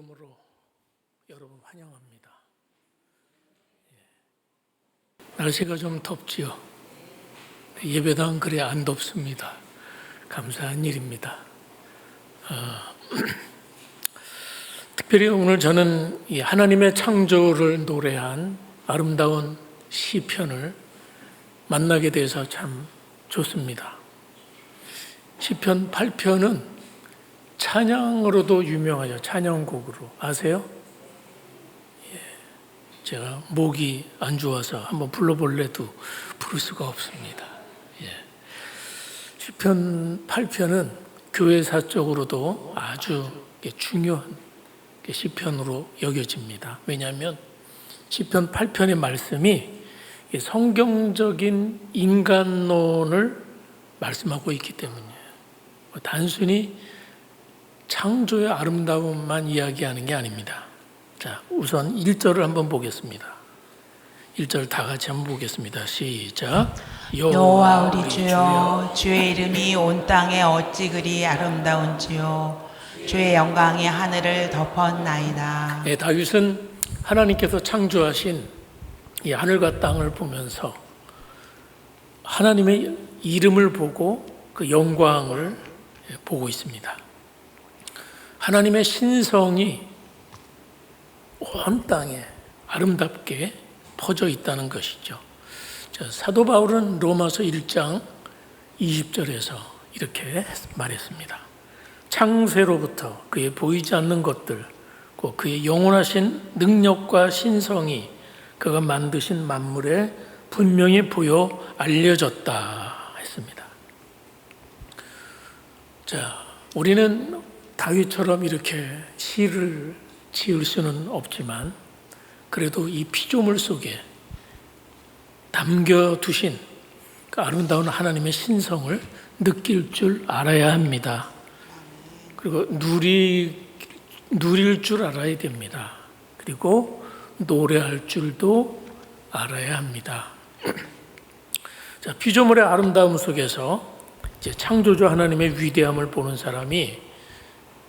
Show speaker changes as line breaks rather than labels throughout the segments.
이름으로 여러분 환영합니다. 날씨가 좀 덥지요. 예배당 그래 안 덥습니다. 감사한 일입니다. 특별히 오늘 저는 이 하나님의 창조를 노래한 아름다운 시편을 만나게 돼서 참 좋습니다. 시편 8편은 찬양으로도 유명하죠. 찬양곡으로. 아세요? 제가 목이 안 좋아서 한번 불러볼래도 부를 수가 없습니다. 시편 8편은 교회사적으로도 아주 중요한 시편으로 여겨집니다. 왜냐하면 시편 8편의 말씀이 성경적인 인간론을 말씀하고 있기 때문이에요. 단순히 창조의 아름다움만 이야기하는 게 아닙니다. 자, 우선 1절을 한번 보겠습니다. 1절 다 같이 한번 보겠습니다. 시작.
여호와 우리 주여, 주의 이름이 온 땅에 어찌 그리 아름다운지요. 주의 영광이 하늘을 덮었나이다.
네, 다윗은 하나님께서 창조하신 이 하늘과 땅을 보면서 하나님의 이름을 보고 그 영광을 보고 있습니다. 하나님의 신성이 온 땅에 아름답게 퍼져 있다는 것이죠. 사도 바울은 로마서 1장 20절에서 이렇게 말했습니다. 창세로부터 그의 보이지 않는 것들, 그의 영원하신 능력과 신성이 그가 만드신 만물에 분명히 보여 알려졌다 했습니다. 자, 우리는 다윗처럼 이렇게 시를 지을 수는 없지만 그래도 이 피조물 속에 담겨두신 그 아름다운 하나님의 신성을 느낄 줄 알아야 합니다. 그리고 누릴 줄 알아야 됩니다. 그리고 노래할 줄도 알아야 합니다. 자, 피조물의 아름다움 속에서 이제 창조주 하나님의 위대함을 보는 사람이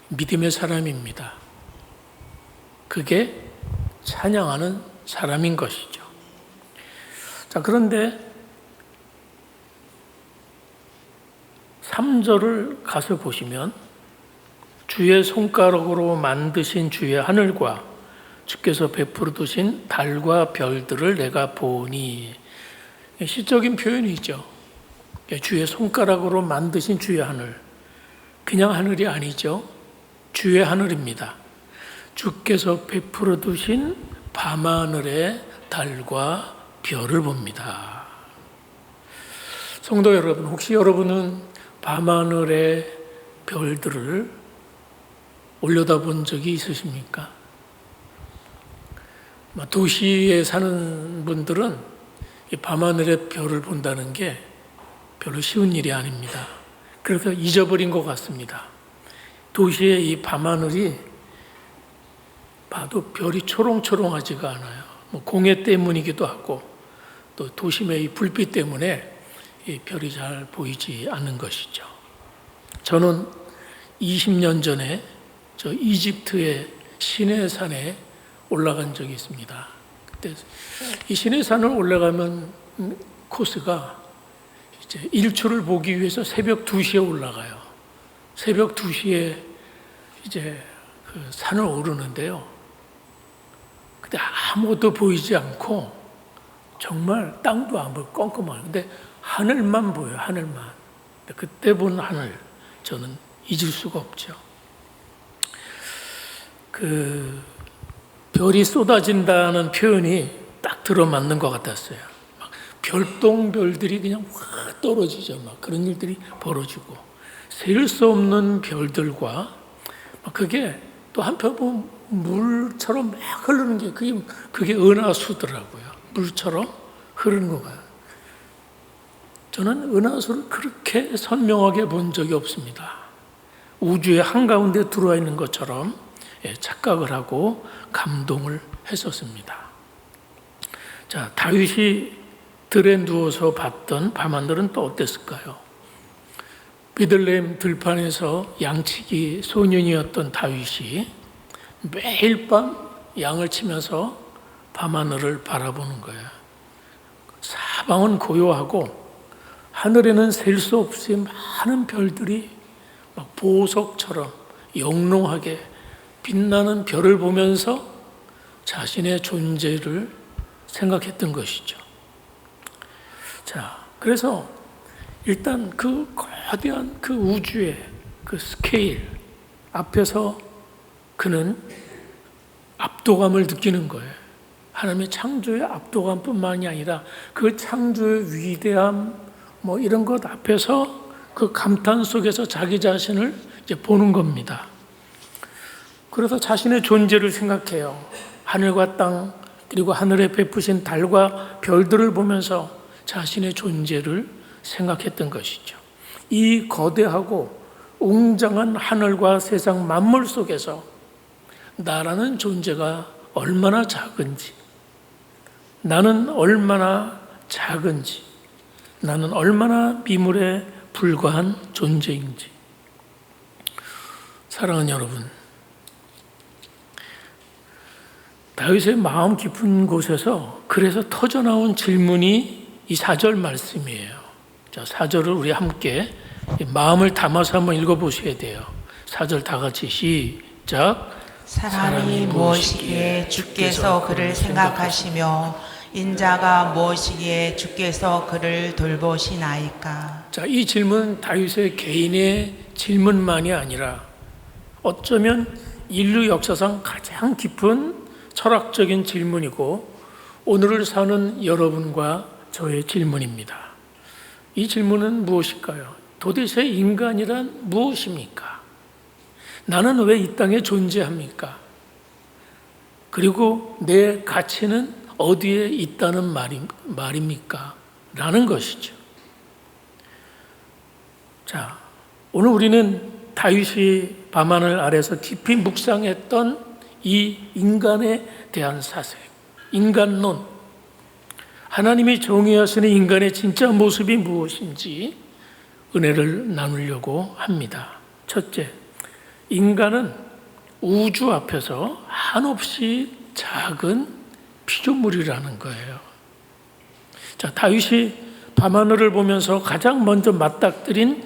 믿음의 사람입니다. 그게 찬양하는 사람인 것이죠. 자, 그런데 3절을 가서 보시면 주의 손가락으로 만드신 주의 하늘과 주께서 베풀어 두신 달과 별들을 내가 보니, 시적인 표현이죠. 주의 손가락으로 만드신 주의 하늘, 그냥 하늘이 아니죠. 주의 하늘입니다. 주께서 베풀어 두신 밤하늘의 달과 별을 봅니다. 성도 여러분, 혹시 여러분은 밤하늘의 별들을 올려다본 적이 있으십니까? 도시에 사는 분들은 이 밤하늘의 별을 본다는 게 별로 쉬운 일이 아닙니다. 그래서 잊어버린 것 같습니다. 도시의 이 밤하늘이 봐도 별이 초롱초롱하지가 않아요. 공해 때문이기도 하고 또 도심의 이 불빛 때문에 이 별이 잘 보이지 않는 것이죠. 저는 20년 전에 저 이집트의 시내산에 올라간 적이 있습니다. 그때 이 시내산을 올라가면 코스가 이제 일출을 보기 위해서 새벽 2시에 올라가요. 새벽 2시에 이제 그 산을 오르는데요. 근데 아무것도 보이지 않고 정말 땅도 안 보여, 껌껌하고. 근데 하늘만 보여요, 하늘만. 그때 본 하늘, 저는 잊을 수가 없죠. 그 별이 쏟아진다는 표현이 딱 들어맞는 것 같았어요. 막 별똥별들이 그냥 확 떨어지죠. 막 그런 일들이 벌어지고 셀 수 없는 별들과 그게 또 한편 보면 물처럼 막 흐르는 게 그게 은하수더라고요. 물처럼 흐르는 거가요. 저는 은하수를 그렇게 선명하게 본 적이 없습니다. 우주의 한가운데 들어와 있는 것처럼 착각을 하고 감동을 했었습니다. 자, 다윗이 들에 누워서 봤던 밤하늘은 또 어땠을까요? 베들레헴 들판에서 양치기 소년이었던 다윗이 매일 밤 양을 치면서 밤하늘을 바라보는 거예요. 사방은 고요하고 하늘에는 셀 수 없이 많은 별들이 막 보석처럼 영롱하게 빛나는 별을 보면서 자신의 존재를 생각했던 것이죠. 자, 그래서 일단 그 거대한 그 우주의 그 스케일 앞에서 그는 압도감을 느끼는 거예요. 하나님의 창조의 압도감뿐만이 아니라 그 창조의 위대함 뭐 이런 것 앞에서 그 감탄 속에서 자기 자신을 이제 보는 겁니다. 그래서 자신의 존재를 생각해요. 하늘과 땅 그리고 하늘에 베푸신 달과 별들을 보면서 자신의 존재를 생각했던 것이죠. 이 거대하고 웅장한 하늘과 세상 만물 속에서 나라는 존재가 얼마나 작은지, 나는 얼마나 작은지, 나는 얼마나 미물에 불과한 존재인지. 사랑하는 여러분, 다윗의 마음 깊은 곳에서 그래서 터져나온 질문이 이 4절 말씀이에요. 자, 4절을 우리 함께 마음을 담아서 한번 읽어보셔야 돼요. 4절 다 같이 시작.
사람이 무엇이기에 주께서 그를 생각하시며 인자가 무엇이기에 주께서 그를 돌보시나이까.
자, 이 질문 다윗의 개인의 질문만이 아니라 어쩌면 인류 역사상 가장 깊은 철학적인 질문이고 오늘을 사는 여러분과 저의 질문입니다. 이 질문은 무엇일까요? 도대체 인간이란 무엇입니까? 나는 왜 이 땅에 존재합니까? 그리고 내 가치는 어디에 있다는 말입니까? 라는 것이죠. 자, 오늘 우리는 다윗이 밤하늘 아래서 깊이 묵상했던 이 인간에 대한 사색, 인간론, 하나님이 정의하시는 인간의 진짜 모습이 무엇인지 은혜를 나누려고 합니다. 첫째, 인간은 우주 앞에서 한없이 작은 피조물이라는 거예요. 자, 다윗이 밤하늘을 보면서 가장 먼저 맞닥뜨린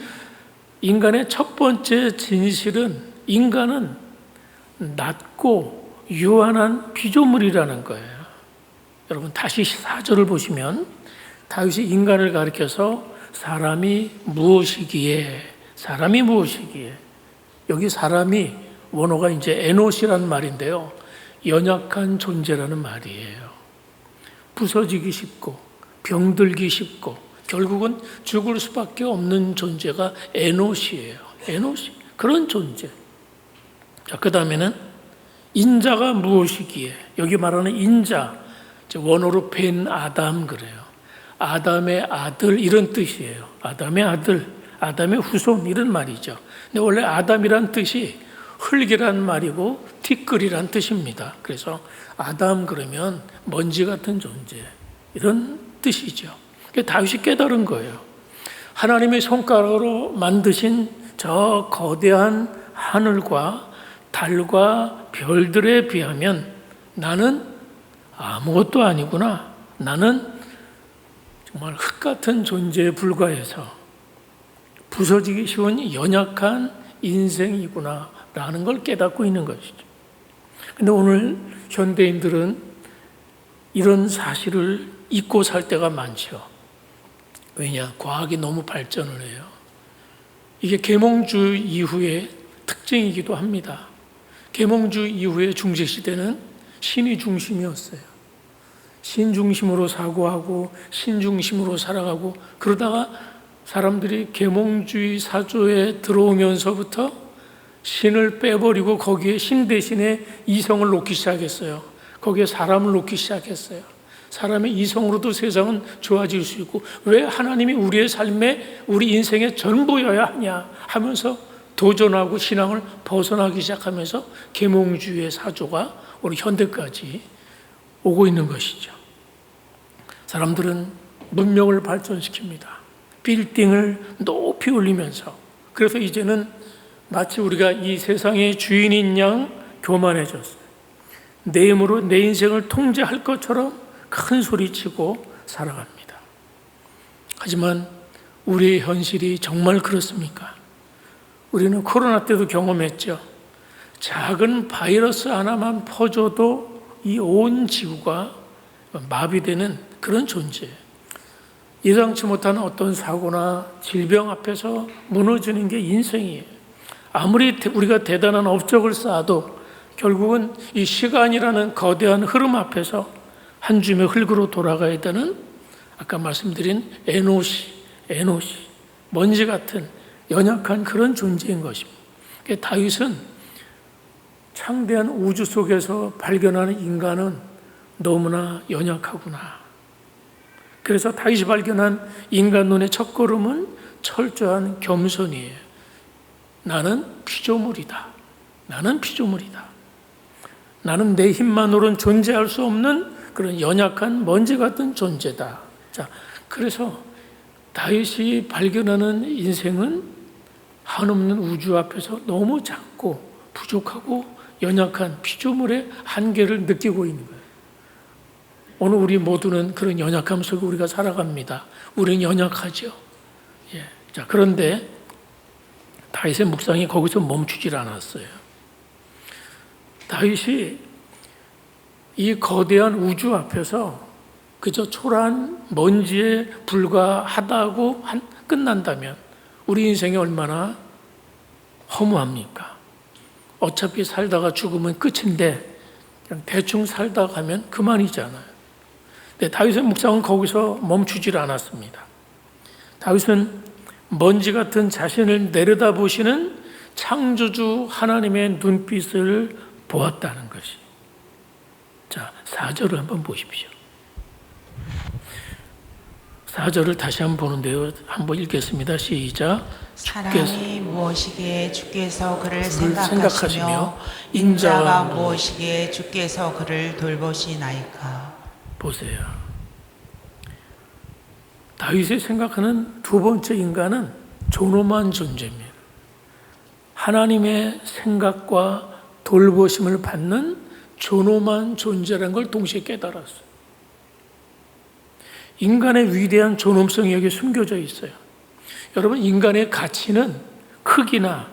인간의 첫 번째 진실은 인간은 낮고 유한한 피조물이라는 거예요. 여러분 다시 4절을 보시면 다윗이 인간을 가리켜서 사람이 무엇이기에 여기 사람이 원어가 이제 에노시라는 말인데요. 연약한 존재라는 말이에요. 부서지기 쉽고 병들기 쉽고 결국은 죽을 수밖에 없는 존재가 에노시예요. 에노시 그런 존재. 자, 그 다음에는 인자가 무엇이기에 여기 말하는 인자 원어로 벤 아담 그래요. 아담의 아들 이런 뜻이에요. 아담의 아들, 아담의 후손 이런 말이죠. 근데 원래 아담이란 뜻이 흙이란 말이고 티끌이란 뜻입니다. 그래서 아담 그러면 먼지 같은 존재 이런 뜻이죠. 다윗이 깨달은 거예요. 하나님의 손가락으로 만드신 저 거대한 하늘과 달과 별들에 비하면 나는 아무것도 아니구나. 나는 정말 흙 같은 존재에 불과해서 부서지기 쉬운 연약한 인생이구나 라는 걸 깨닫고 있는 것이죠. 근데 오늘 현대인들은 이런 사실을 잊고 살 때가 많죠. 왜냐? 과학이 너무 발전을 해요. 이게 계몽주 이후의 특징이기도 합니다. 계몽주 이후의 중세시대는 신이 중심이었어요. 신 중심으로 사고하고 신 중심으로 살아가고 그러다가 사람들이 계몽주의 사조에 들어오면서부터 신을 빼버리고 거기에 신 대신에 이성을 놓기 시작했어요. 거기에 사람을 놓기 시작했어요. 사람의 이성으로도 세상은 좋아질 수 있고 왜 하나님이 우리의 삶에 우리 인생의 전부여야 하냐 하면서 도전하고 신앙을 벗어나기 시작하면서 계몽주의의 사조가 우리 현대까지 오고 있는 것이죠. 사람들은 문명을 발전시킵니다. 빌딩을 높이 올리면서 그래서 이제는 마치 우리가 이 세상의 주인인 양 교만해졌어요. 내 힘으로 내 인생을 통제할 것처럼 큰 소리치고 살아갑니다. 하지만 우리의 현실이 정말 그렇습니까? 우리는 코로나 때도 경험했죠. 작은 바이러스 하나만 퍼져도 이 온 지구가 마비되는 그런 존재예요. 예상치 못한 어떤 사고나 질병 앞에서 무너지는 게 인생이에요. 아무리 우리가 대단한 업적을 쌓아도 결국은 이 시간이라는 거대한 흐름 앞에서 한 줌의 흙으로 돌아가야 되는, 아까 말씀드린 에노시, 먼지 같은 연약한 그런 존재인 것입니다. 다윗은 창대한 우주 속에서 발견하는 인간은 너무나 연약하구나. 그래서 다윗이 발견한 인간 눈의 첫걸음은 철저한 겸손이에요. 나는 피조물이다. 나는 내 힘만으로는 존재할 수 없는 그런 연약한 먼지 같은 존재다. 자, 그래서 다윗이 발견하는 인생은 한없는 우주 앞에서 너무 작고 부족하고 연약한 피조물의 한계를 느끼고 있는 거예요. 오늘 우리 모두는 그런 연약함 속에 우리가 살아갑니다. 우리는 연약하죠. 예. 자, 그런데 다윗의 묵상이 거기서 멈추질 않았어요. 다윗이 이 거대한 우주 앞에서 그저 초라한 먼지에 불과하다고 끝난다면 우리 인생이 얼마나 허무합니까? 어차피 살다가 죽으면 끝인데 그냥 대충 살다 가면 그만이잖아요. 근데 다윗의 묵상은 거기서 멈추질 않았습니다. 다윗은 먼지 같은 자신을 내려다보시는 창조주 하나님의 눈빛을 보았다는 것이. 자, 4절을 한번 보십시오. 4절을 다시 한번 보는데요. 한번 읽겠습니다. 시작.
사람이 무엇이기에 주께서 그를 생각하시며 인자가 무엇이기에 주께서 그를 돌보시나이까.
보세요. 다윗이 생각하는 두 번째 인간은 존엄한 존재입니다. 하나님의 생각과 돌보심을 받는 존엄한 존재라는 걸 동시에 깨달았어요. 인간의 위대한 존엄성이 여기 숨겨져 있어요. 여러분, 인간의 가치는 크기나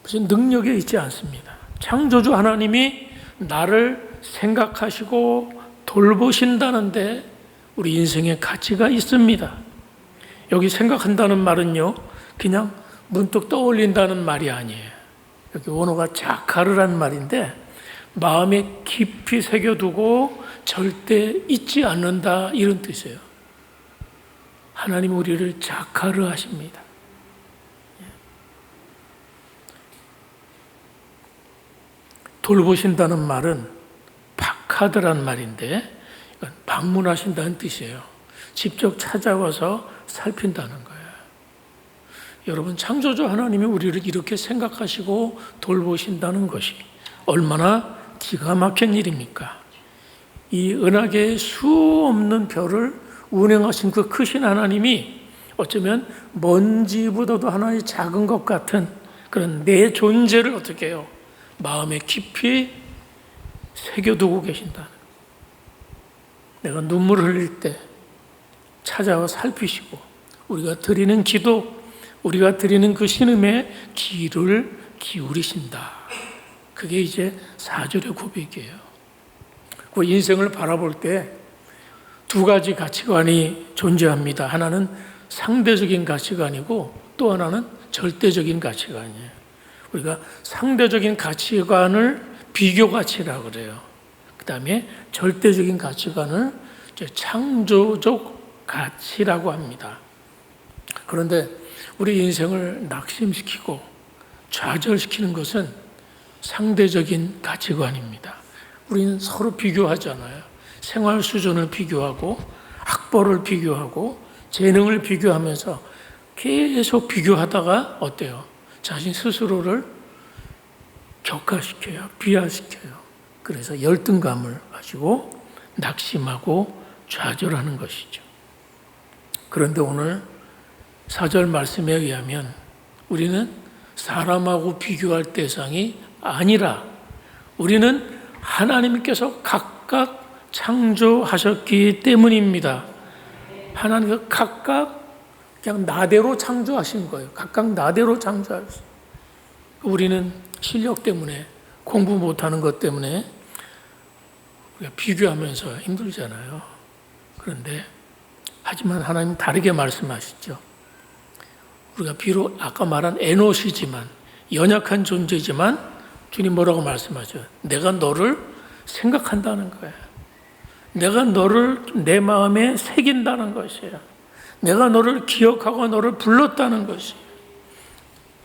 무슨 능력에 있지 않습니다. 창조주 하나님이 나를 생각하시고 돌보신다는데 우리 인생에 가치가 있습니다. 여기 생각한다는 말은요, 그냥 문득 떠올린다는 말이 아니에요. 여기 원어가 자카르란 말인데 마음에 깊이 새겨두고 절대 잊지 않는다, 이런 뜻이에요. 하나님 우리를 자카르 하십니다. 돌보신다는 말은 파카드란 말인데 방문하신다는 뜻이에요. 직접 찾아와서 살핀다는 거예요. 여러분, 창조주 하나님이 우리를 이렇게 생각하시고 돌보신다는 것이 얼마나 기가 막힌 일입니까? 이 은하계의 수 없는 별을 운행하신 그 크신 하나님이 어쩌면 먼지보다도 하나의 작은 것 같은 그런 내 존재를 어떻게 해요? 마음에 깊이 새겨두고 계신다는. 내가 눈물을 흘릴 때 찾아와 살피시고 우리가 드리는 기도, 우리가 드리는 그 신음에 귀를 기울이신다. 그게 이제 4절의 고백이에요. 그 인생을 바라볼 때 두 가지 가치관이 존재합니다. 하나는 상대적인 가치관이고 또 하나는 절대적인 가치관이에요. 우리가 상대적인 가치관을 비교 가치라고 그래요. 그 다음에 절대적인 가치관을 창조적 가치라고 합니다. 그런데 우리 인생을 낙심시키고 좌절시키는 것은 상대적인 가치관입니다. 우리는 서로 비교하잖아요. 생활 수준을 비교하고 학벌을 비교하고 재능을 비교하면서 계속 비교하다가 어때요? 자신 스스로를 격하시켜요. 비하시켜요. 그래서 열등감을 가지고 낙심하고 좌절하는 것이죠. 그런데 오늘 4절 말씀에 의하면 우리는 사람하고 비교할 대상이 아니라 우리는 하나님께서 각각 창조하셨기 때문입니다. 하나님께서 각각 그냥 나대로 창조하신 거예요. 각각 나대로 창조하셨어요. 우리는 실력 때문에, 공부 못하는 것 때문에 우리가 비교하면서 힘들잖아요. 그런데 하지만 하나님 다르게 말씀하시죠. 우리가 비록 아까 말한 에노시지만, 연약한 존재지만 주님 뭐라고 말씀하죠? 내가 너를 생각한다는 거예요. 내가 너를 내 마음에 새긴다는 것이에요. 내가 너를 기억하고 너를 불렀다는 것이에요.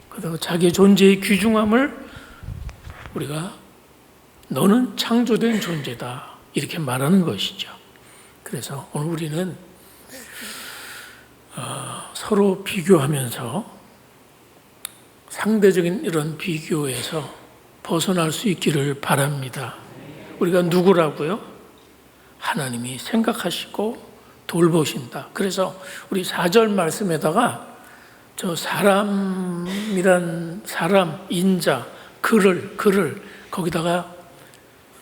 그리고 자기의 존재의 귀중함을 우리가 너는 창조된 존재다 이렇게 말하는 것이죠. 그래서 오늘 우리는 서로 비교하면서 상대적인 이런 비교에서 벗어날 수 있기를 바랍니다. 우리가 누구라고요? 하나님이 생각하시고 돌보신다. 그래서 우리 4절 말씀에다가 저 사람이란 사람, 인자, 글을 거기다가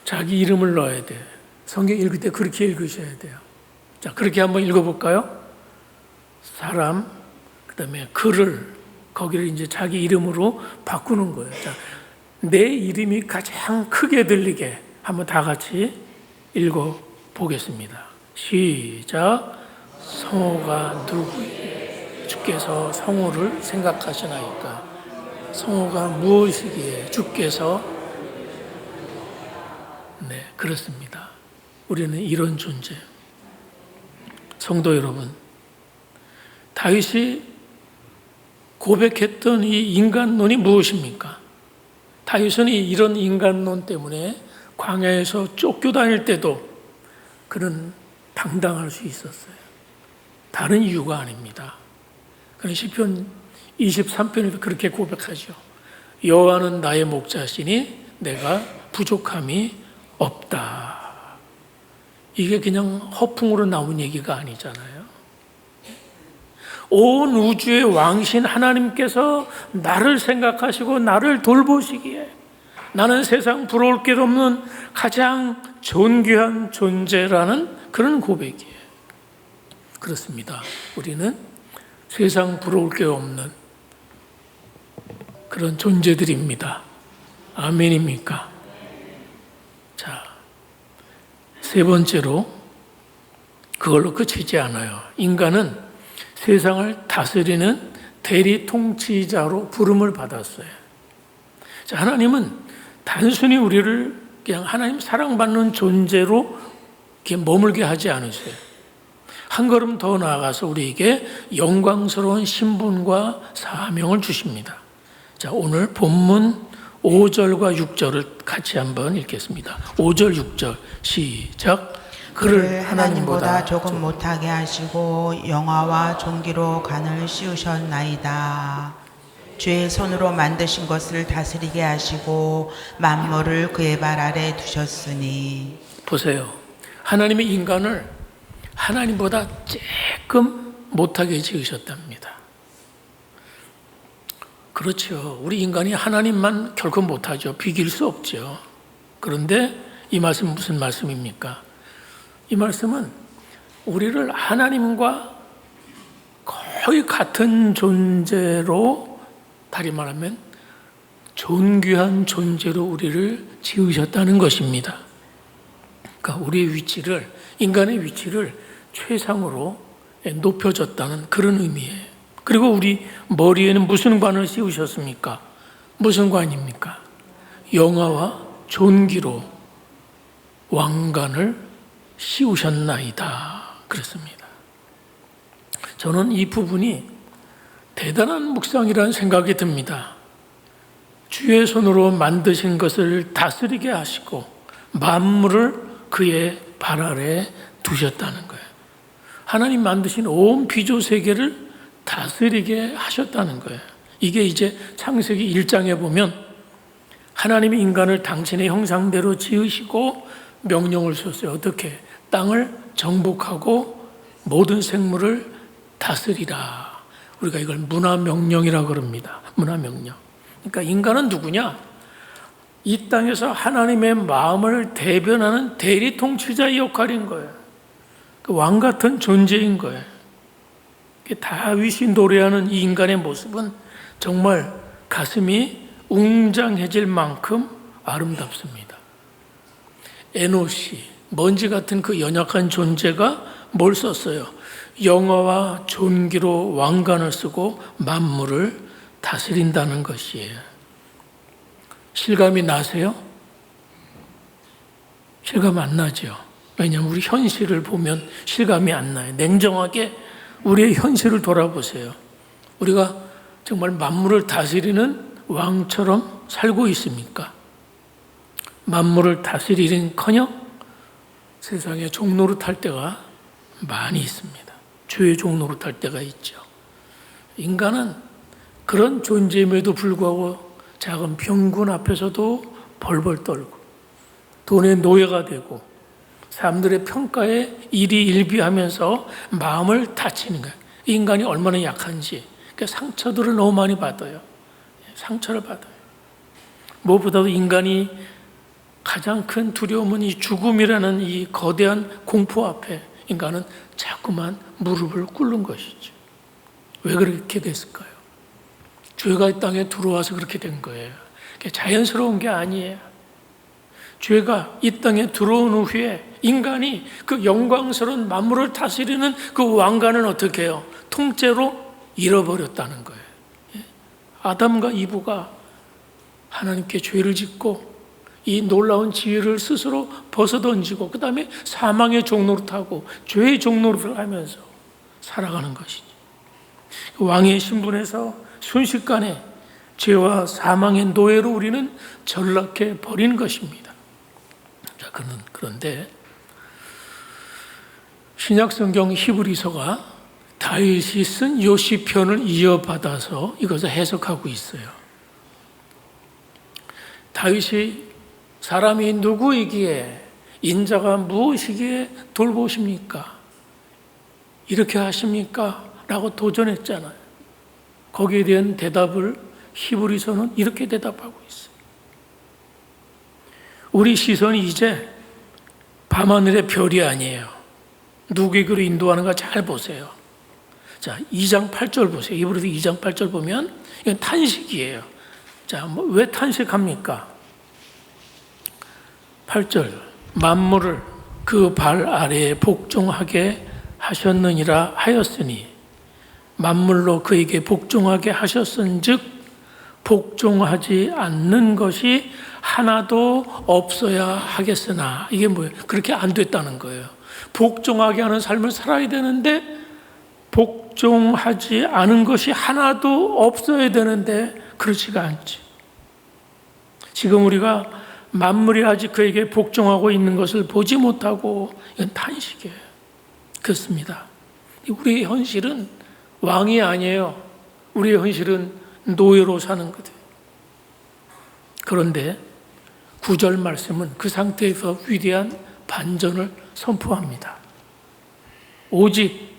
자기 이름을 넣어야 돼요. 성경 읽을 때 그렇게 읽으셔야 돼요. 자, 그렇게 한번 읽어볼까요? 사람, 그 다음에 글을 거기를 이제 자기 이름으로 바꾸는 거예요. 자, 내 이름이 가장 크게 들리게 한번 다 같이 읽어보겠습니다. 시작. 성호가 누구이기에 주께서 성호를 생각하시나이까? 성호가 무엇이기에 주께서 네, 그렇습니다. 우리는 이런 존재. 성도 여러분, 다윗이 고백했던 이 인간론이 무엇입니까? 다윗은 이런 인간론 때문에 광야에서 쫓겨다닐 때도 그는 당당할 수 있었어요. 다른 이유가 아닙니다. 시편 23편에도 그렇게 고백하죠. 여호와는 나의 목자시니 내가 부족함이 없다. 이게 그냥 허풍으로 나온 얘기가 아니잖아요. 온 우주의 왕신 하나님께서 나를 생각하시고 나를 돌보시기에 나는 세상 부러울 게 없는 가장 존귀한 존재라는 그런 고백이에요. 그렇습니다. 우리는 세상 부러울 게 없는 그런 존재들입니다. 아멘입니까? 자, 세 번째로 그걸로 그치지 않아요. 인간은 세상을 다스리는 대리 통치자로 부름을 받았어요. 자, 하나님은 단순히 우리를 그냥 하나님 사랑받는 존재로 이렇게 머물게 하지 않으세요. 한 걸음 더 나아가서 우리에게 영광스러운 신분과 사명을 주십니다. 자, 오늘 본문 5절과 6절을 같이 한번 읽겠습니다. 5절, 6절 시작.
그를 하나님보다 조금 못하게 하시고 영화와 존귀로 간을 씌우셨나이다. 주의 손으로 만드신 것을 다스리게 하시고 만물을 그의 발 아래 두셨으니. 보세요. 하나님의 인간을 하나님보다 조금 못하게 지으셨답니다. 그렇죠. 우리 인간이 하나님만 결코 못하죠. 비길 수 없죠. 그런데 이 말씀은 무슨 말씀입니까? 이 말씀은 우리를 하나님과 거의 같은 존재로, 다리 말하면 존귀한 존재로 우리를 지으셨다는 것입니다. 그러니까 우리의 위치를, 인간의 위치를 최상으로 높여줬다는 그런 의미예요. 그리고 우리 머리에는 무슨 관을 씌우셨습니까? 무슨 관입니까? 영화와 존귀로 왕관을 씌우셨나이다. 그렇습니다. 저는 이 부분이 대단한 묵상이라는 생각이 듭니다. 주의 손으로 만드신 것을 다스리게 하시고 만물을 그의 발 아래 두셨다는 거예요. 하나님 만드신 온 피조 세계를 다스리게 하셨다는 거예요. 이게 이제 창세기 1장에 보면 하나님이 인간을 당신의 형상대로 지으시고 명령을 줬어요. 어떻게? 땅을 정복하고 모든 생물을 다스리라. 우리가 이걸 문화명령이라고 그럽니다. 문화명령. 그러니까 인간은 누구냐?
이 땅에서 하나님의 마음을 대변하는 대리 통치자의 역할인 거예요. 그 왕 같은 존재인 거예요. 다윗이 노래하는 이 인간의 모습은 정말 가슴이 웅장해질 만큼 아름답습니다. 에노시, 먼지 같은 그 연약한 존재가 뭘 썼어요? 영화와 존귀로 왕관을 쓰고 만물을 다스린다는 것이에요. 실감이 나세요? 실감 안 나죠? 왜냐하면 우리 현실을 보면 실감이 안 나요. 냉정하게 우리의 현실을 돌아보세요. 우리가 정말 만물을 다스리는 왕처럼 살고 있습니까? 만물을 다스리는커녕 세상에 종노릇할 때가 많이 있습니다. 죄의 종노릇할 때가 있죠. 인간은 그런 존재임에도 불구하고 작은 병군 앞에서도 벌벌 떨고 돈의 노예가 되고 사람들의 평가에 일희일비하면서 마음을 다치는 거예요. 인간이 얼마나 약한지. 그러니까 상처들을 너무 많이 받아요. 상처를 받아요. 무엇보다도 인간이 가장 큰 두려움은 이 죽음이라는 이 거대한 공포 앞에 인간은 자꾸만 무릎을 꿇는 것이죠. 왜 그렇게 됐을까요? 죄가 이 땅에 들어와서 그렇게 된 거예요. 자연스러운 게 아니에요. 죄가 이 땅에 들어온 후에 인간이 그 영광스러운 만물을 다스리는 그 왕관은 어떻게 해요? 통째로 잃어버렸다는 거예요. 아담과 이브가 하나님께 죄를 짓고 이 놀라운 지혜를 스스로 벗어던지고 그 다음에 사망의 종노릇하고 죄의 종노릇을 하면서 살아가는 것이지. 왕의 신분에서 순식간에 죄와 사망의 노예로 우리는 전락해 버린 것입니다. 자, 그런데 신약성경 히브리서가 다윗이 쓴 요 시편을 이어받아서 이것을 해석하고 있어요. 다윗이 사람이 누구이기에 인자가 무엇이기에 돌보십니까? 이렇게 하십니까? 라고 도전했잖아요. 거기에 대한 대답을 히브리서는 이렇게 대답하고 있어요. 우리 시선이 이제 밤하늘의 별이 아니에요. 누구에게로 인도하는가 잘 보세요. 자, 2장 8절 보세요. 히브리서 2장 8절 보면 이건 탄식이에요. 자, 왜 탄식합니까? 8절 만물을 그 발 아래에 복종하게 하셨느니라 하였으니 만물로 그에게 복종하게 하셨은즉 복종하지 않는 것이 하나도 없어야 하겠으나 이게 뭐예요? 그렇게 안 됐다는 거예요. 복종하게 하는 삶을 살아야 되는데 복종하지 않은 것이 하나도 없어야 되는데 그렇지가 않지. 지금 우리가 만물이 아직 그에게 복종하고 있는 것을 보지 못하고 이건 탄식이에요. 그렇습니다. 우리의 현실은 왕이 아니에요. 우리의 현실은 노예로 사는 거예요. 그런데 9절 말씀은 그 상태에서 위대한 반전을 선포합니다. 오직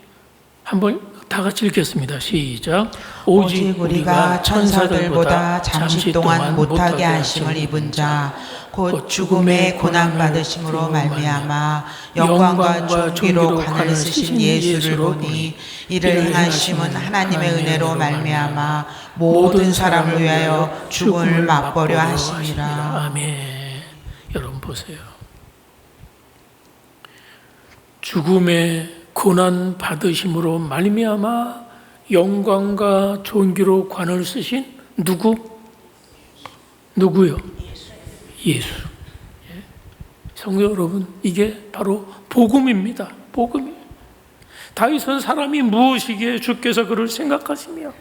한번 다 같이 읽겠습니다. 시작.
오직 우리가 천사들보다 잠시 동안 못하게 하심을 입은 자 곧 죽음의 고난 받으심으로 말미암아 영광과 존귀로 관을 쓰신 예수를 보니 이를 행하심은 하나님의 은혜로 말미암아 모든 사람을 위하여 죽음을 맛보려 하심이라.
아멘. 여러분 보세요. 죽음의 고난 받으심으로 말미암아 영광과 존귀로 관을 쓰신 누구요? 예수. 성도 여러분, 이게 바로 복음입니다. 복음이에요. 다윗은 사람이 무엇이기에 주께서 그를 생각하시며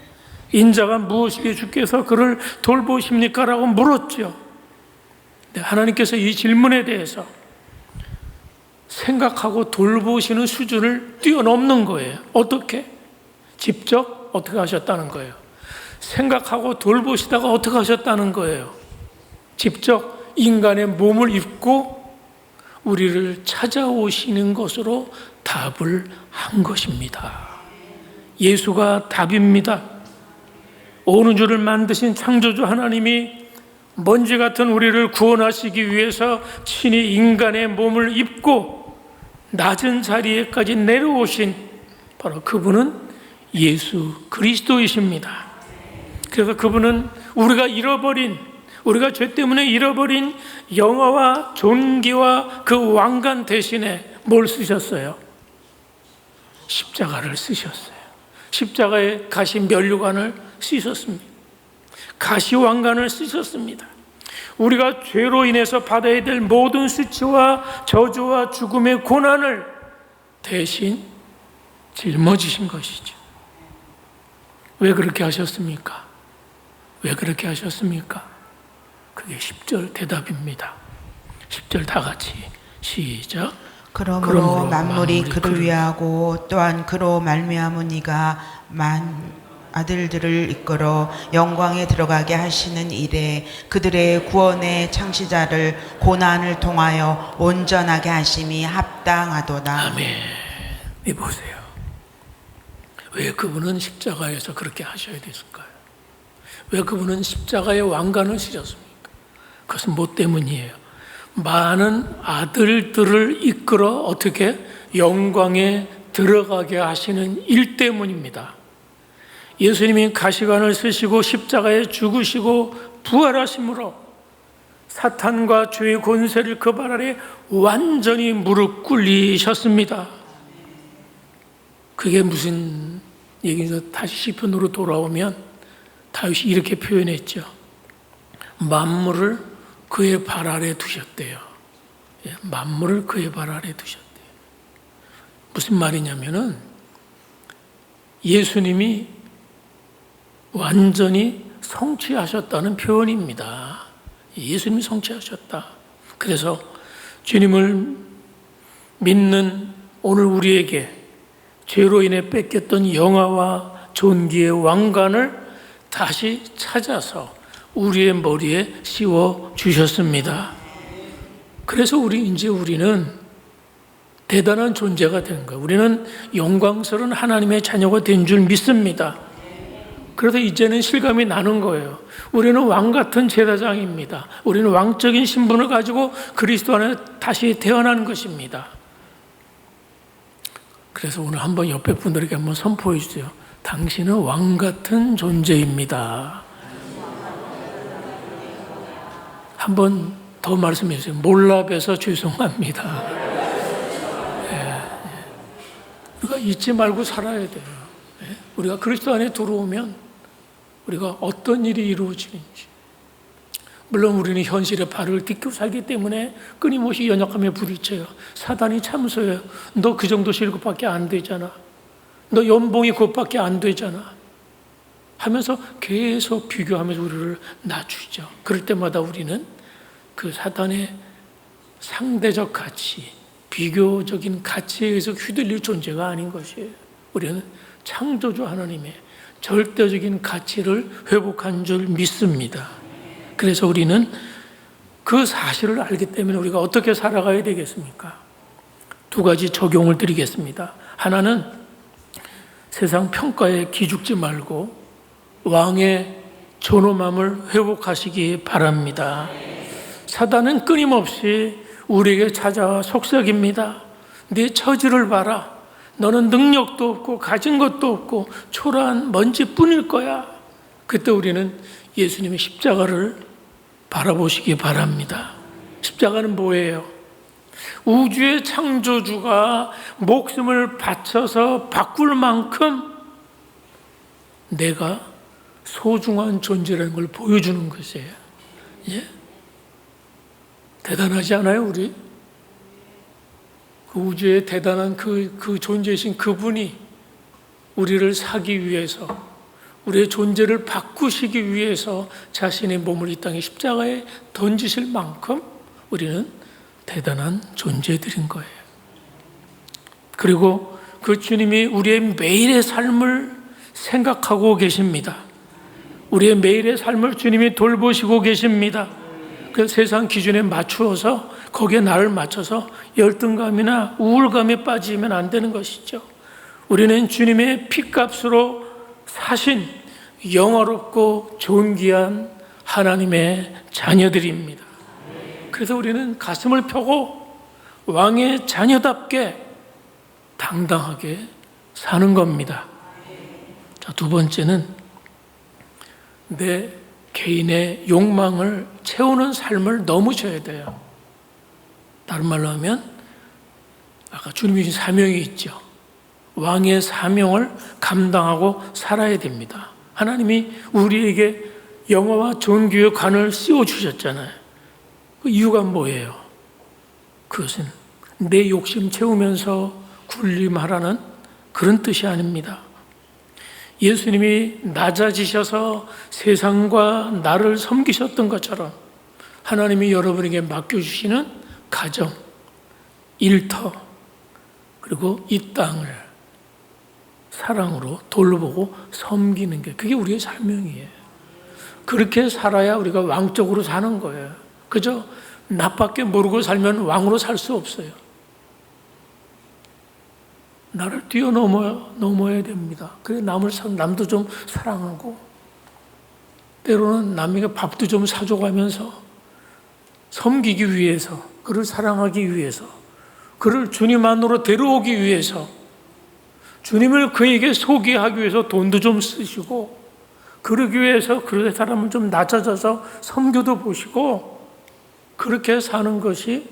인자가 무엇이기에 주께서 그를 돌보십니까? 라고 물었죠. 하나님께서 이 질문에 대해서 생각하고 돌보시는 수준을 뛰어넘는 거예요. 어떻게? 직접 어떻게 하셨다는 거예요? 생각하고 돌보시다가 어떻게 하셨다는 거예요? 직접 인간의 몸을 입고 우리를 찾아오시는 것으로 답을 한 것입니다. 예수가 답입니다. 온 우주를 만드신 창조주 하나님이 먼지 같은 우리를 구원하시기 위해서 친히 인간의 몸을 입고 낮은 자리에까지 내려오신 바로 그분은 예수 그리스도이십니다. 그래서 그분은 우리가 죄 때문에 잃어버린 영화와 존귀와 그 왕관 대신에 뭘 쓰셨어요? 십자가를 쓰셨어요. 십자가에 가시 면류관을 쓰셨습니다. 가시 왕관을 쓰셨습니다. 우리가 죄로 인해서 받아야 될 모든 수치와 저주와 죽음의 고난을 대신 짊어지신 것이죠. 왜 그렇게 하셨습니까? 왜 그렇게 하셨습니까? 그게 10절 대답입니다. 10절 다 같이 시작.
그러므로 만물이 그를 위하고 또한 그로 말미암은 이가 아들들을 이끌어 영광에 들어가게 하시는 일에 그들의 구원의 창시자를 고난을 통하여 온전하게 하심이 합당하도다.
아멘. 이 보세요. 왜 그분은 십자가에서 그렇게 하셔야 됐을까요? 왜 그분은 십자가의 왕관을 쓰셨습니까? 그것은 뭐 때문이에요? 많은 아들들을 이끌어 어떻게 영광에 들어가게 하시는 일 때문입니다. 예수님이 가시관을 쓰시고 십자가에 죽으시고 부활하심으로 사탄과 죄의 권세를 그 발 아래 완전히 무릎 꿇리셨습니다. 그게 무슨 얘기인지 다시 시편으로 돌아오면 다윗이 이렇게 표현했죠. 만물을 그의 발 아래 두셨대요. 만물을 그의 발 아래 두셨대요. 무슨 말이냐면은 예수님이 완전히 성취하셨다는 표현입니다. 예수님이 성취하셨다. 그래서 주님을 믿는 오늘 우리에게 죄로 인해 뺏겼던 영화와 존귀의 왕관을 다시 찾아서 우리의 머리에 씌워 주셨습니다. 그래서 우리는 대단한 존재가 된 거예요. 우리는 영광스러운 하나님의 자녀가 된 줄 믿습니다. 그래서 이제는 실감이 나는 거예요. 우리는 왕 같은 제사장입니다. 우리는 왕적인 신분을 가지고 그리스도 안에 다시 태어난 것입니다. 그래서 오늘 한번 옆에 분들에게 한번 선포해 주세요. 당신은 왕 같은 존재입니다. 한번 더 말씀해 주세요. 몰라봬서 죄송합니다. 우리가 잊지 말고 살아야 돼요. 우리가 그리스도 안에 들어오면 우리가 어떤 일이 이루어지는지, 물론 우리는 현실에 발을 딛고 살기 때문에 끊임없이 연약함에 부딪혀요. 사단이 참소해요. 너 그 정도 실력밖에 안 되잖아. 너 연봉이 그것밖에 안 되잖아. 하면서 계속 비교하면서 우리를 낮추죠. 그럴 때마다 우리는 그 사단의 상대적 가치, 비교적인 가치에 의해서 휘둘릴 존재가 아닌 것이에요. 우리는 창조주 하나님의 절대적인 가치를 회복한 줄 믿습니다. 그래서 우리는 그 사실을 알기 때문에 우리가 어떻게 살아가야 되겠습니까? 두 가지 적용을 드리겠습니다. 하나는 세상 평가에 기죽지 말고 왕의 존엄함을 회복하시기 바랍니다. 사단은 끊임없이 우리에게 찾아와 속삭입니다. 네 처지를 봐라. 너는 능력도 없고 가진 것도 없고 초라한 먼지뿐일 거야. 그때 우리는 예수님의 십자가를 바라보시기 바랍니다. 십자가는 뭐예요? 우주의 창조주가 목숨을 바쳐서 바꿀 만큼 내가 소중한 존재라는 걸 보여주는 것이에요. 예? 대단하지 않아요, 우리? 그 우주의 대단한 그 존재이신 그분이 우리를 사기 위해서, 우리의 존재를 바꾸시기 위해서 자신의 몸을 이 땅의 십자가에 던지실 만큼 우리는 대단한 존재들인 거예요. 그리고 그 주님이 우리의 매일의 삶을 생각하고 계십니다. 우리의 매일의 삶을 주님이 돌보시고 계십니다. 그 세상 기준에 맞추어서 거기에 나를 맞춰서 열등감이나 우울감에 빠지면 안 되는 것이죠. 우리는 주님의 피값으로 사신 영화롭고 존귀한 하나님의 자녀들입니다. 그래서 우리는 가슴을 펴고 왕의 자녀답게 당당하게 사는 겁니다. 자, 두 번째는 내 개인의 욕망을 채우는 삶을 넘으셔야 돼요. 다른 말로 하면 아까 주님이 주신 사명이 있죠. 왕의 사명을 감당하고 살아야 됩니다. 하나님이 우리에게 영화와 존귀의 관을 씌워주셨잖아요. 그 이유가 뭐예요? 그것은 내 욕심 채우면서 군림하라는 그런 뜻이 아닙니다. 예수님이 낮아지셔서 세상과 나를 섬기셨던 것처럼 하나님이 여러분에게 맡겨주시는 가정, 일터, 그리고 이 땅을 사랑으로 돌보고 섬기는 게 그게 우리의 사명이에요. 그렇게 살아야 우리가 왕적으로 사는 거예요. 그저 나밖에 모르고 살면 왕으로 살 수 없어요. 나를 뛰어넘어야 됩니다. 그래 남도 좀 사랑하고 때로는 남에게 밥도 좀 사줘가면서 섬기기 위해서, 그를 사랑하기 위해서, 그를 주님 안으로 데려오기 위해서, 주님을 그에게 소개하기 위해서 돈도 좀 쓰시고, 그러기 위해서 그 사람을 좀 낮아져서 섬겨도 보시고, 그렇게 사는 것이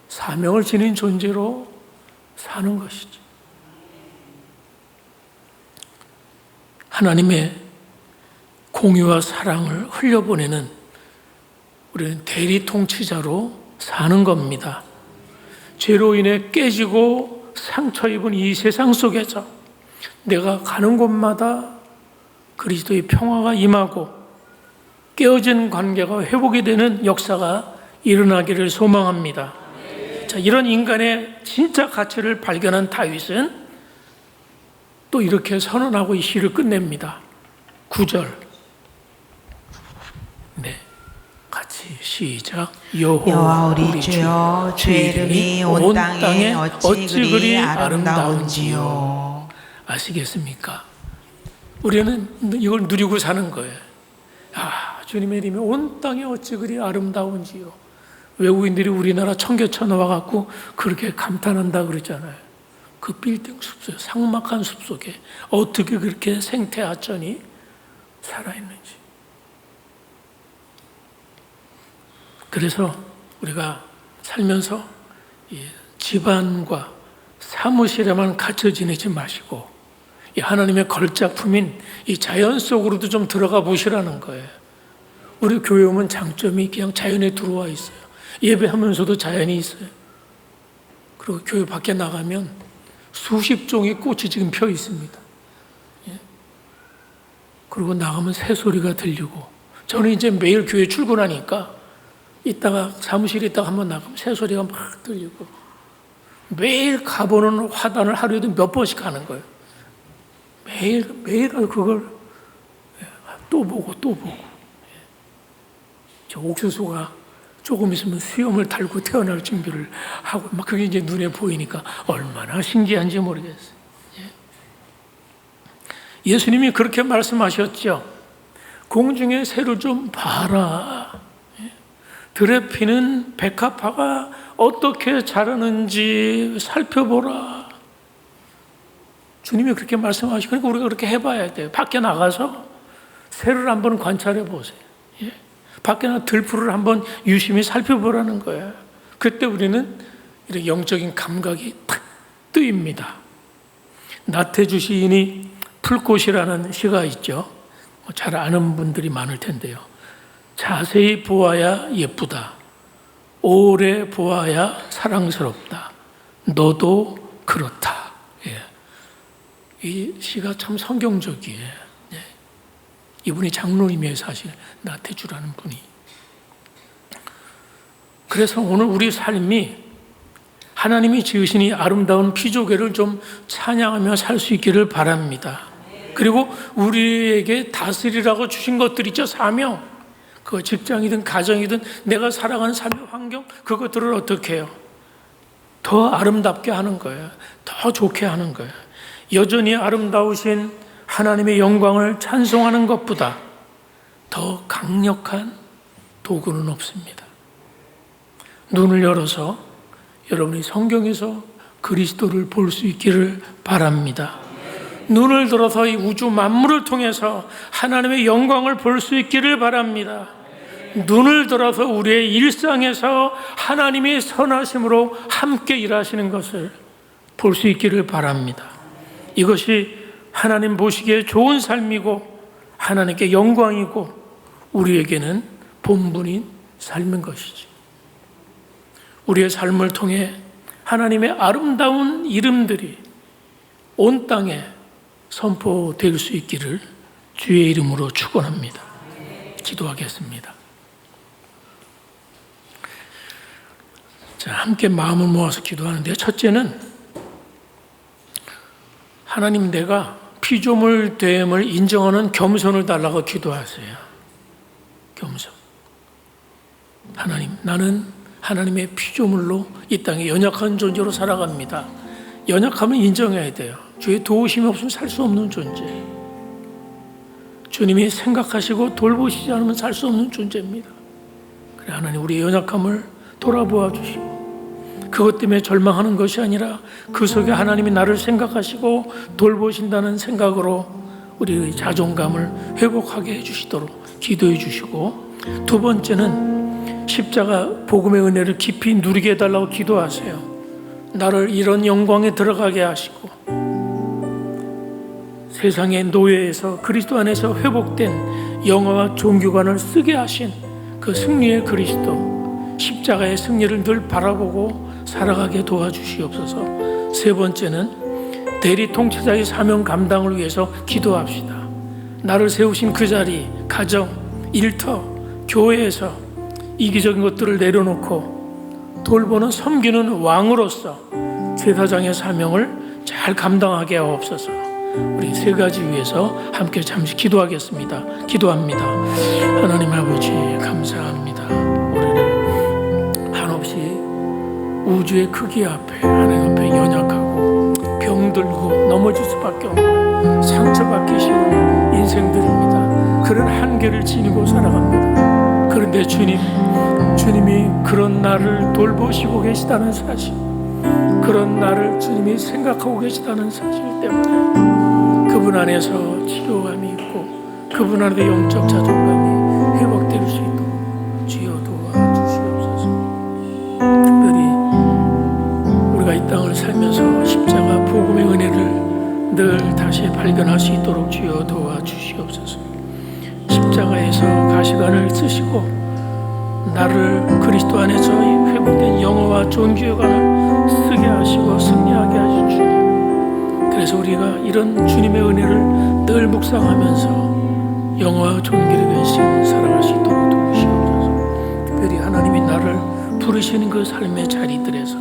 사명을 지닌 존재로 사는 것이죠. 하나님의 공유와 사랑을 흘려보내는 우리는 대리 통치자로 사는 겁니다. 죄로 인해 깨지고 상처 입은 이 세상 속에서 내가 가는 곳마다 그리스도의 평화가 임하고 깨어진 관계가 회복이 되는 역사가 일어나기를 소망합니다. 자, 이런 인간의 진짜 가치를 발견한 다윗은 또 이렇게 선언하고 이 시를 끝냅니다. 9절. 네, 같이 시작.
여호와 우리 주여, 주의 이름이 온 땅에 어찌 그리 아름다운지요.
아시겠습니까? 우리는 이걸 누리고 사는 거예요. 주님의 이름이 온 땅에 어찌 그리 아름다운지요. 외국인들이 우리나라 청계천 와갖고 그렇게 감탄한다 그러잖아요. 그 빌딩 숲속에, 삭막한 숲속에 어떻게 그렇게 생태하천이 살아있는지. 그래서 우리가 살면서 집안과 사무실에만 갇혀 지내지 마시고 이 하나님의 걸작품인 이 자연 속으로도 좀 들어가 보시라는 거예요. 우리 교회 오면 장점이 그냥 자연에 들어와 있어요. 예배하면서도 자연이 있어요. 그리고 교회 밖에 나가면 수십 종의 꽃이 지금 펴 있습니다. 그리고 나가면 새소리가 들리고, 저는 이제 매일 교회 출근하니까 이따가 사무실에 있다가 한번 나가면 새소리가 막 들리고, 매일 가보는 화단을 하루에도 몇 번씩 가는 거예요. 매일 그걸 또 보고 또 보고. 저 옥수수가 조금 있으면 수염을 달고 태어날 준비를 하고 막 그게 이제 눈에 보이니까 얼마나 신기한지 모르겠어요. 예수님이 그렇게 말씀하셨죠. 공중의 새를 좀 봐라. 들에 피는 백합화가 어떻게 자라는지 살펴보라. 주님이 그렇게 말씀하시고, 그러니까 우리가 그렇게 해봐야 돼요. 밖에 나가서 새를 한번 관찰해 보세요. 밖에 나가 들풀을 한번 유심히 살펴보라는 거예요. 그때 우리는 이런 영적인 감각이 탁 뜨입니다. 나태주 시인이 풀꽃이라는 시가 있죠. 잘 아는 분들이 많을 텐데요. 자세히 보아야 예쁘다. 오래 보아야 사랑스럽다. 너도 그렇다. 이 시가 참 성경적이에요. 이분이 장로님의 사실 나태주라는 분이. 그래서 오늘 우리 삶이 하나님이 지으신 이 아름다운 피조개를 좀 찬양하며 살 수 있기를 바랍니다. 그리고 우리에게 다스리라고 주신 것들 있죠. 사명. 그 직장이든 가정이든 내가 살아가는 삶의 환경, 그것들을 어떻게 해요? 더 아름답게 하는 거예요. 더 좋게 하는 거예요. 여전히 아름다우신 하나님의 영광을 찬송하는 것보다 더 강력한 도구는 없습니다. 눈을 열어서 여러분이 성경에서 그리스도를 볼 수 있기를 바랍니다. 눈을 들어서 이 우주 만물을 통해서 하나님의 영광을 볼 수 있기를 바랍니다. 눈을 들어서 우리의 일상에서 하나님의 선하심으로 함께 일하시는 것을 볼 수 있기를 바랍니다. 이것이 하나님 보시기에 좋은 삶이고 하나님께 영광이고 우리에게는 본분인 삶인 것이지. 우리의 삶을 통해 하나님의 아름다운 이름들이 온 땅에 선포될 수 있기를 주의 이름으로 축원합니다. 기도하겠습니다. 자, 함께 마음을 모아서 기도하는데, 첫째는 하나님, 내가 피조물 됨을 인정하는 겸손을 달라고 기도하세요. 겸손. 하나님, 나는 하나님의 피조물로 이 땅에 연약한 존재로 살아갑니다. 연약함을 인정해야 돼요. 주의 도우심이 없으면 살 수 없는 존재. 주님이 생각하시고 돌보시지 않으면 살 수 없는 존재입니다. 그래, 하나님, 우리의 연약함을 돌아보아 주시고, 그것 때문에 절망하는 것이 아니라 그 속에 하나님이 나를 생각하시고 돌보신다는 생각으로 우리의 자존감을 회복하게 해주시도록 기도해 주시고, 두 번째는 십자가 복음의 은혜를 깊이 누리게 해달라고 기도하세요. 나를 이런 영광에 들어가게 하시고 세상의 노예에서 그리스도 안에서 회복된 영화와 종교관을 쓰게 하신 그 승리의 그리스도, 십자가의 승리를 늘 바라보고 살아가게 도와주시옵소서. 세 번째는 대리 통치자의 사명 감당을 위해서 기도합시다. 나를 세우신 그 자리, 가정, 일터, 교회에서 이기적인 것들을 내려놓고 돌보는 섬기는 왕으로서 제사장의 사명을 잘 감당하게 하옵소서. 우리 세 가지 위해서 함께 잠시 기도하겠습니다. 기도합니다. 하나님 아버지, 감사합니다. 우리를 한없이 우주의 크기 앞에, 하나님 앞에 연약하고 병들고 넘어질 수밖에 없는 상처받기 쉬운 인생들입니다. 그런 한계를 지니고 살아갑니다. 그런데 주님이 그런 나를 돌보시고 계시다는 사실, 그런 나를 주님이 생각하고 계시다는 사실 때문에 그분 안에서 치료감이 있고 그분 안에 영적 자존감이 회복될 수 있도록 주여 도와주시옵소서. 특별히 우리가 이 땅을 살면서 십자가 복음의 은혜를 늘 다시 발견할 수 있도록 주여 도와주시옵소서. 십자가에서 가시관을 쓰시고 나를 그리스도 안에서 회복된 영어와 존귀관을 쓰게 하시고 승리하게 하신 주님, 그래서 우리가 이런 주님의 은혜를 늘 묵상하면서 영어와 존귀를 위해 살아갈 수 있도록 도우시옵소서. 특별히 하나님이 나를 부르시는 그 삶의 자리들에서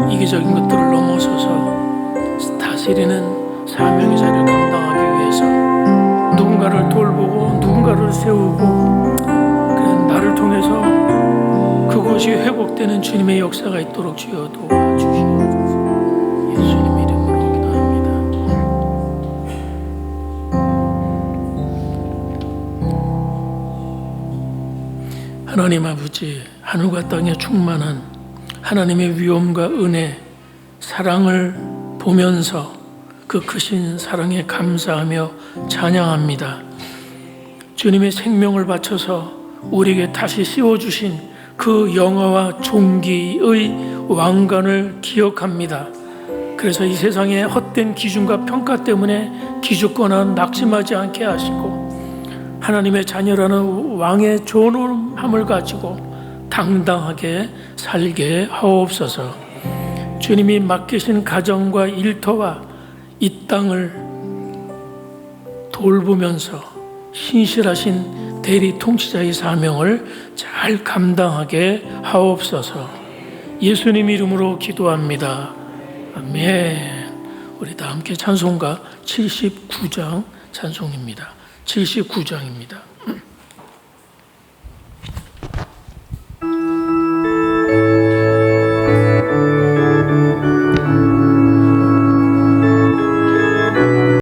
이기적인 것들을 넘어서서 다스리는 사명의 자리를 감당하기 위해서 누군가를 돌보고 누군가를 세우고, 나를 통해서 그것이 회복되는 주님의 역사가 있도록 주여 도와주시옵소서. 예수님 이름으로 기도합니다. 하나님 아버지, 하늘과 땅에 충만한 하나님의 위엄과 은혜, 사랑을 보면서 그 크신 사랑에 감사하며 찬양합니다. 주님의 생명을 바쳐서 우리에게 다시 씌워주신 그 영화와 존귀의 왕관을 기억합니다. 그래서 이 세상의 헛된 기준과 평가 때문에 기죽거나 낙심하지 않게 하시고 하나님의 자녀라는 왕의 존엄함을 가지고 당당하게 살게 하옵소서. 주님이 맡기신 가정과 일터와 이 땅을 돌보면서 신실하신 대리 통치자의 사명을 잘 감당하게 하옵소서. 예수님 이름으로 기도합니다. 아멘. 우리 다 함께 찬송가 79장 찬송입니다. 79장입니다.